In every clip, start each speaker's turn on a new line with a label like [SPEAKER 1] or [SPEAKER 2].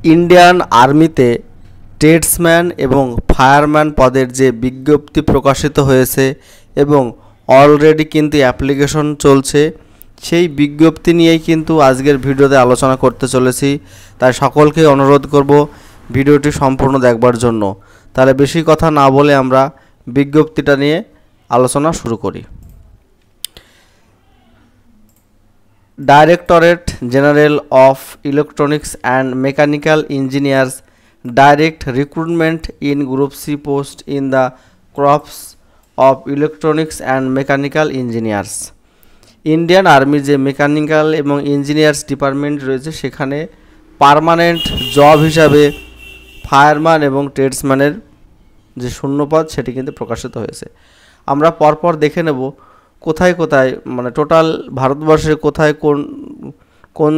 [SPEAKER 1] Indian আর্মিতে tradesman এবং fireman পদের যে বিজ্ঞপ্তি প্রকাশিত হয়েছে এবং অলরেডি কিন্তু অ্যাপ্লিকেশন চলছে, সেই বিজ্ঞপ্তি নিয়েই কিন্তু আজকের ভিডিওতে আলোচনা করতে চলেছি। তাই সকলকে অনুরোধ করব ভিডিওটি সম্পূর্ণ দেখবার জন্য। তাহলে বেশি কথা না বলে আমরা বিজ্ঞপ্তিটা নিয়ে আলোচনা শুরু করি। Directorate General of Electronics and Mechanical Engineers direct recruitment in Group C post in the Corps of Electronics and Mechanical Engineers. Indian আর্মির যে মেকানিক্যাল এবং ইঞ্জিনিয়ার্স ডিপার্টমেন্ট রয়েছে সেখানে পার্মানেন্ট জব হিসাবে ফায়ারম্যান এবং ট্রেডসম্যানের যে শূন্যপদ সেটি কিন্তু প্রকাশিত হয়েছে। আমরা পরপর দেখে নেব কোথায় কোথায়, মানে টোটাল ভারতবর্ষে কোথায় কোন কোন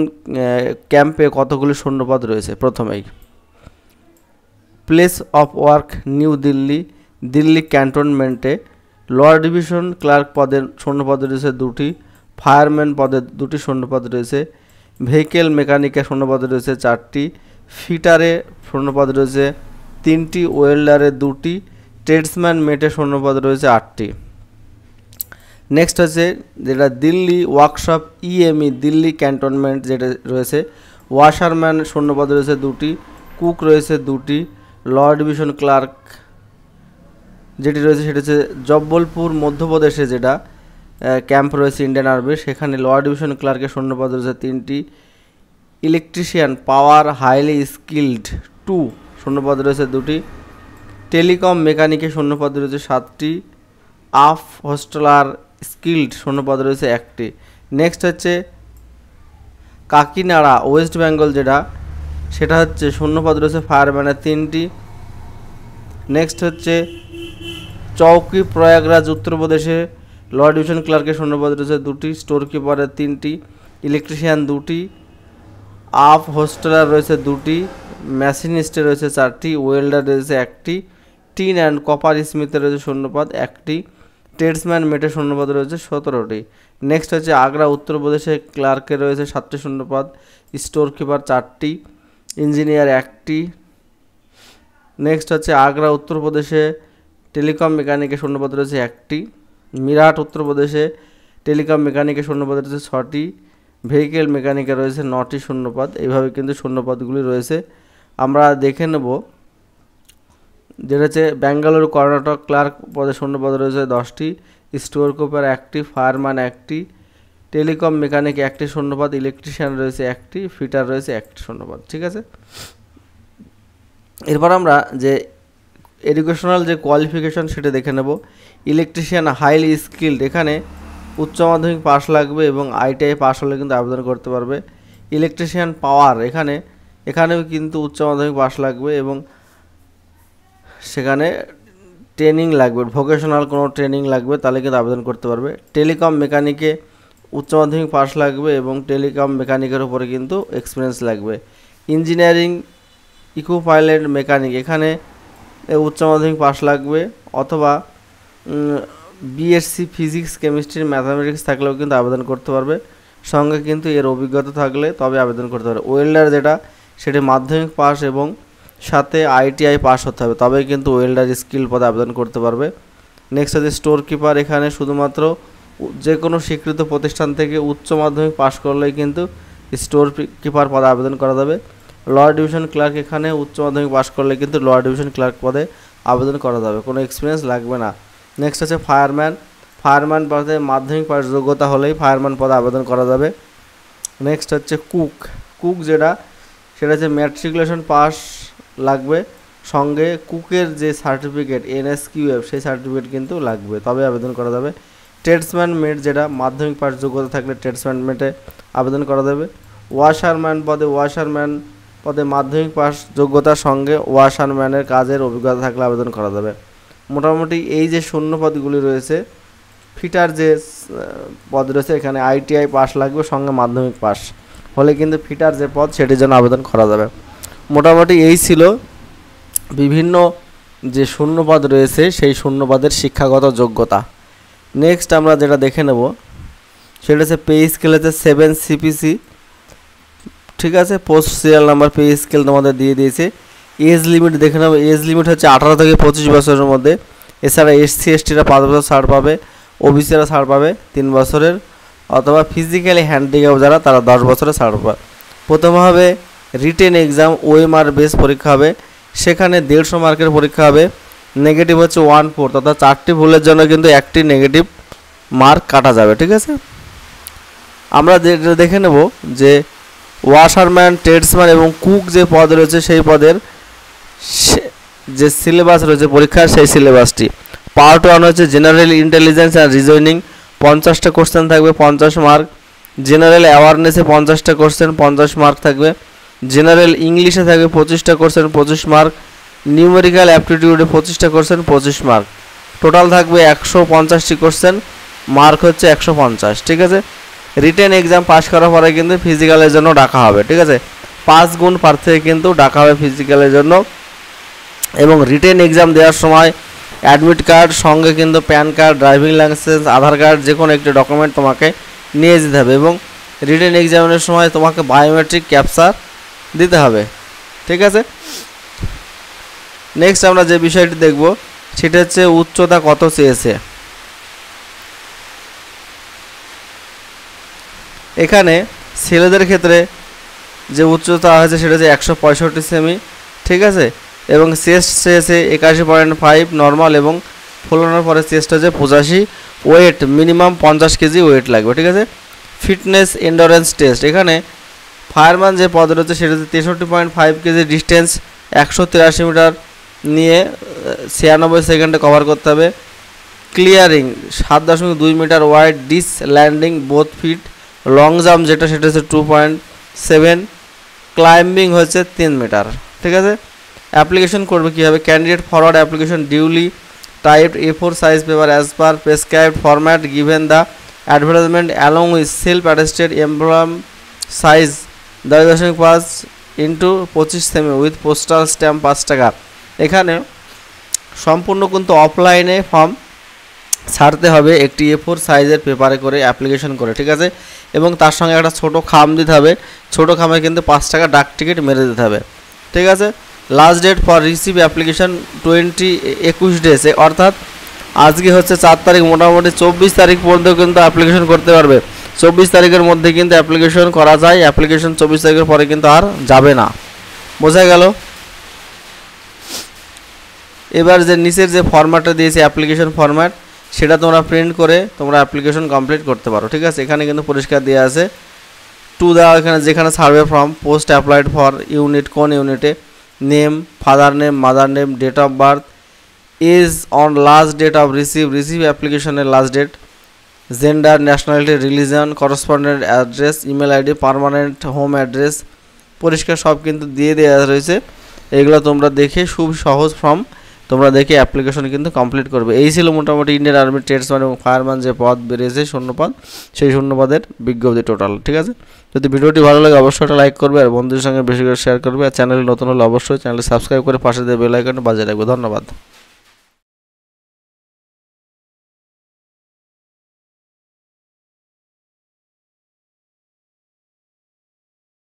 [SPEAKER 1] ক্যাম্পে কতগুলি শূন্যপদ রয়েছে। প্রথমেই place of work new Delhi, Delhi ক্যান্টনমেন্টে লোয়ার ডিভিশন ক্লার্ক পদের শূন্যপদ রয়েছে 2টি, ফায়ারম্যান পদে 2টি শূন্যপদ রয়েছে, ভেহিকেল মেকানিকের শূন্যপদ রয়েছে 4টি, ফিটারে শূন্যপদ রয়েছে 3টি, ওয়েল্ডারে 2টি, ট্রেডসম্যান মেটে শূন্যপদ রয়েছে 8টি। নেক্সট হচ্ছে যেটা Delhi workshop EME Delhi cantonment যেটা রয়েছে, ওয়াশারম্যান শূন্যপদ রয়েছে 2টি, কুক রয়েছে 2টি, লোয়ার ডিভিশন ক্লার্ক যেটি রয়েছে সেটা হচ্ছে জব্বলপুর মধ্যপ্রদেশে যেটা ক্যাম্প রয়েছে ইন্ডিয়ান আর্মির, সেখানে লোয়ার ডিভিশন ক্লার্কের শূন্যপদ রয়েছে 3টি, ইলেকট্রিশিয়ান পাওয়ার হাইলি স্কিল্ড 2 শূন্যপদ রয়েছে 2টি, টেলিকম মেকানিকের শূন্যপদ রয়েছে 7টি, আফ হোস্টেলার স্কিল্ড শূন্যপদ রয়েছে 1টি। নেক্সট হচ্ছে কাকিনাড়া ওয়েস্ট বেঙ্গল যেটা, সেটা হচ্ছে শূন্যপদ রয়েছে ফায়ারম্যানের 3টি। নেক্সট হচ্ছে চৌকি প্রয়াগরাজ উত্তরপ্রদেশে লোয়ার ডিভিশন ক্লার্কের শূন্যপদ রয়েছে 2টি, স্টোর কিপারের 3টি, ইলেকট্রিশিয়ান 2টি, আফ হোস্টেলার রয়েছে 2টি, মেশিনিস্টের রয়েছে 4টি, ওয়েল্ডার রয়েছে 1টি, টিন অ্যান্ড কপার স্মিথের রয়েছে শূন্যপদ 1টি, ট্রেডসম্যান মেটের শূন্যপদ রয়েছে 17টি। নেক্সট হচ্ছে আগ্রা উত্তরপ্রদেশে ক্লার্কের রয়েছে 7টি শূন্যপদ, স্টোর কিপার 4টি, ইঞ্জিনিয়ার 1টি। নেক্সট হচ্ছে আগ্রা উত্তরপ্রদেশে টেলিকম মেকানিকের শূন্যপদ রয়েছে 1টি, মিরাট উত্তরপ্রদেশে টেলিকম মেকানিকের শূন্যপদ রয়েছে 6টি, ভেহিকেল মেকানিকের রয়েছে 9টি শূন্যপদ। এইভাবে কিন্তু শূন্যপদগুলি রয়েছে। আমরা দেখে নেব যেটা হচ্ছে ব্যাঙ্গালোর কর্ণাটক ক্লার্ক পদে শূন্যপদ রয়েছে 10টি, স্টোর কিপার 1টি, ফায়ারম্যান 1টি, টেলিকম মেকানিক 1টি শূন্যপদ, ইলেকট্রিশিয়ান রয়েছে 1টি, ফিটার রয়েছে 1টি শূন্যপদ। ঠিক আছে, এরপর আমরা যে এডুকেশনাল যে কোয়ালিফিকেশন সেটা দেখে নেব। ইলেকট্রিশিয়ান হাইলি স্কিল্ড, এখানে উচ্চ মাধ্যমিক পাস লাগবে এবং আইটিআই পাস হলে কিন্তু আবেদন করতে পারবে। ইলেকট্রিশিয়ান পাওয়ার এখানেও কিন্তু উচ্চ মাধ্যমিক পাস লাগবে এবং সেখানে ট্রেনিং লাগবে, ভোকেশনাল কোনো ট্রেনিং লাগবে, তাহলে কিন্তু আবেদন করতে পারবে। টেলিকম মেকানিকে উচ্চ মাধ্যমিক পাস লাগবে এবং টেলিকম মেকানিকের উপরে কিন্তু এক্সপিরিয়েন্স লাগবে। ইঞ্জিনিয়ারিং ইকো পাইলট মেকানিক, এখানে উচ্চ মাধ্যমিক পাস লাগবে অথবা বিএসসি ফিজিক্স কেমিস্ট্রি ম্যাথামেটিক্স থাকলেও কিন্তু আবেদন করতে পারবে, সঙ্গে কিন্তু এর অভিজ্ঞতা থাকলে তবে আবেদন করতে পারবে। ওয়েল্ডার যেটা সেটি মাধ্যমিক পাস এবং সাথে আইটিআই পাস হতে হবে, তবে কিন্তু ওয়েল্ডার স্কিল পদে আবেদন করতে পারবে। নেক্সট হচ্ছে স্টোর কিপার, এখানে শুধুমাত্র যে কোনো স্বীকৃত প্রতিষ্ঠান থেকে উচ্চ মাধ্যমিক পাস করলেই কিন্তু স্টোর কিপার পদে আবেদন করা যাবে। লোয়ার ডিভিশন ক্লার্ক, এখানে উচ্চ মাধ্যমিক পাস করলে কিন্তু লোয়ার ডিভিশন ক্লার্ক পদে আবেদন করা যাবে, কোনো এক্সপিরিয়েন্স লাগবে না। নেক্সট হচ্ছে ফায়ারম্যান পদে মাধ্যমিক পাস যোগ্যতা হলেই ফায়ারম্যান পদে আবেদন করা যাবে। নেক্সট হচ্ছে কুক যেটা সেটা হচ্ছে ম্যাট্রিকুলেশন পাস লাগবে, সঙ্গে কুকের যে সার্টিফিকেট NSQF সেই সার্টিফিকেট কিন্তু লাগবে, তবে আবেদন করা যাবে। ট্রেডসম্যান মেট যেটা মাধ্যমিক পাস যোগ্যতা থাকলে ট্রেডসম্যান মেটে আবেদন করা যাবে। ওয়াশারম্যান পদে মাধ্যমিক পাস যোগ্যতার সঙ্গে ওয়াশারম্যানের কাজের অভিজ্ঞতা থাকলে আবেদন করা যাবে। মোটামুটি এই যে শূন্য পদগুলি রয়েছে, ফিটার যে পদ রয়েছে এখানে আইটিআই পাস লাগবে, সঙ্গে মাধ্যমিক পাস হলে কিন্তু ফিটার যে পদ সেটির জন্য আবেদন করা যাবে। মোটামুটি এই ছিল বিভিন্ন যে শূন্যপদ রয়েছে সেই শূন্যপদের শিক্ষাগত যোগ্যতা। নেক্সট আমরা যেটা দেখে নেব সেটা হচ্ছে পে স্কেল হচ্ছে 7 CPC ঠিক আছে। Post serial number, pay scale তোমাদের দিয়ে দিয়েছে। এজ লিমিট দেখে নেবো, এজ লিমিট হচ্ছে 18 থেকে 25 বছরের মধ্যে। এছাড়া SC STরা 5 বছর ছাড় পাবে, OBCরা ছাড় পাবে 3 বছরের, অথবা ফিজিক্যালি হ্যান্ডিক্যাপ যারা তারা 10 বছরের ছাড় পাবে। প্রথমে হবে রিটেন এক্সাম, OMR বেস পরীক্ষা হবে, সেখানে 150 মার্কের পরীক্ষা হবে। নেগেটিভ হচ্ছে 1/4, অর্থাৎ 4টি ভুলের জন্য কিন্তু একটি নেগেটিভ মার্ক কাটা যাবে, ঠিক আছে। আমরা দেখে নেব যে ওয়াশারম্যান, ট্রেডসম্যান এবং কুক যে পদ রয়েছে সেই পদের যে সিলেবাস রয়েছে পরীক্ষার, সেই সিলেবাসটি। পার্ট 1 হচ্ছে জেনারেল ইন্টেলিজেন্স অ্যান্ড রিজনিং, 50টা কোশ্চেন থাকবে, 50 মার্ক। জেনারেল অ্যাওয়ারনেসে 50টা কোশ্চেন, 50 মার্ক থাকবে। জেনারেল ইংলিশে থাকবে 25টা কোশ্চেন, 25 মার্ক। নিউমেরিক্যাল অ্যাপটিটিউডে 25টা কোশ্চেন, 25 মার্ক। টোটাল থাকবে 150টি কোশ্চেন, মার্ক হচ্ছে 150, ঠিক আছে। রিটেন এক্সাম পাস করার পরে কিন্তু ফিজিক্যালের জন্য ডাকা হবে, ঠিক আছে। 5 গুণ পার থেকে কিন্তু ডাকা হবে ফিজিক্যালের জন্য। এবং রিটেন এক্সাম দেওয়ার সময় অ্যাডমিট কার্ড সঙ্গে কিন্তু প্যান কার্ড, ড্রাইভিং লাইসেন্স, আধার কার্ড যে কোনো একটি ডকুমেন্ট তোমাকে নিয়ে যেতে হবে। এবং রিটেন এক্সামের সময় তোমাকে বায়োমেট্রিক ক্যাপচার দিতে হবে, ঠিক আছে। নেক্সট আমরা যে বিষয়টি দেখব সেটা হচ্ছে উচ্চতা কত চেয়েছে। এখানে ছেলেদের ক্ষেত্রে যে উচ্চতা আছে সেটা হচ্ছে 165 সেমি, ঠিক আছে। এবং চেস্ট চেয়েছে 81.5 নর্মাল, এবং ফোলানোর পরে চেস্ট হচ্ছে 85। ওয়েট মিনিমাম 50 কেজি ওয়েট লাগবে, ঠিক আছে। ফিটনেস এন্ডুরেন্স টেস্ট, এখানে ফায়ারম্যান যে পদ রয়েছে সেটা হচ্ছে 63.5 কেজি, ডিস্টেন্স 183 মিটার নিয়ে 96 সেকেন্ডে কভার করতে হবে। Clearing 7.2 metre wide, this landing both feet. Long jump যেটা সেটা হচ্ছে 2.7, ক্লাইম্বিং হচ্ছে 3 মিটার, ঠিক আছে। অ্যাপ্লিকেশন করবে কীভাবে? Candidate forward application duly typed A4 size paper as per prescribed format given the advertisement along with self attested emblem size 10.5 into 25 semi with postal stamp 5 টাকা। এখানে সম্পূর্ণ কিন্তু অফলাইনে ফর্ম ছাড়তে হবে একটি A4 সাইজের পেপারে করে, অ্যাপ্লিকেশন করে, ঠিক আছে। এবং তার সঙ্গে একটা ছোটো খাম দিতে হবে, ছোটো খামে কিন্তু 5 টাকা ডাক টিকিট মেরে দিতে হবে, ঠিক আছে। Last date for receive application 21 days, অর্থাৎ আজকে হচ্ছে 4 তারিখ, মোটামুটি 24 তারিখ পর্যন্ত কিন্তু অ্যাপ্লিকেশন করতে পারবে। 24 তারিখের মধ্যে কিন্তু অ্যাপ্লিকেশন করা যায়, অ্যাপ্লিকেশন 24 তারিখের পরে কিন্তু আর যাবে না, বোঝা গেল। এবার যে নিচের যে ফরম্যাটটা দিয়েছে অ্যাপ্লিকেশন ফরম্যাট, সেটা তোমরা প্রিন্ট করে তোমরা অ্যাপ্লিকেশন কমপ্লিট করতে পারো, ঠিক আছে। এখানে কিন্তু পরিষ্কার দেওয়া আছে টু দেওয়া, এখানে যেখানে survey form, post applied for unit, কোন ইউনিটে, name, father name, mother name, date of birth, age on last date of receive অ্যাপ্লিকেশনের last date, gender, nationality, religion, correspondent address, email ID, permanent home address, পরিষ্কার সব কিন্তু দিয়ে দেওয়া রয়েছে। এগুলো তোমরা দেখে খুব সহজ ফর্ম তোমরা দেখে অ্যাপ্লিকেশন কিন্তু কমপ্লিট করবে। এই ছিল মোটামুটি ইন্ডিয়ান আর্মি ট্রেডসম্যান এবং ফায়ারম্যান যে পদ বেরিয়েছে শূন্যপদ, সেই শূন্যপদের বিজ্ঞপ্তি টোটাল, ঠিক আছে। যদি ভিডিওটি ভালো লাগে অবশ্যই একটা লাইক করবে, আর বন্ধুদের সঙ্গে বেশি করে শেয়ার করবে, আর চ্যানেলে নতুন হলে অবশ্যই চ্যানেলটি সাবস্ক্রাইব করে পাশে দিয়ে বেল আইকনটা বাজিয়ে রাখবে। ধন্যবাদ।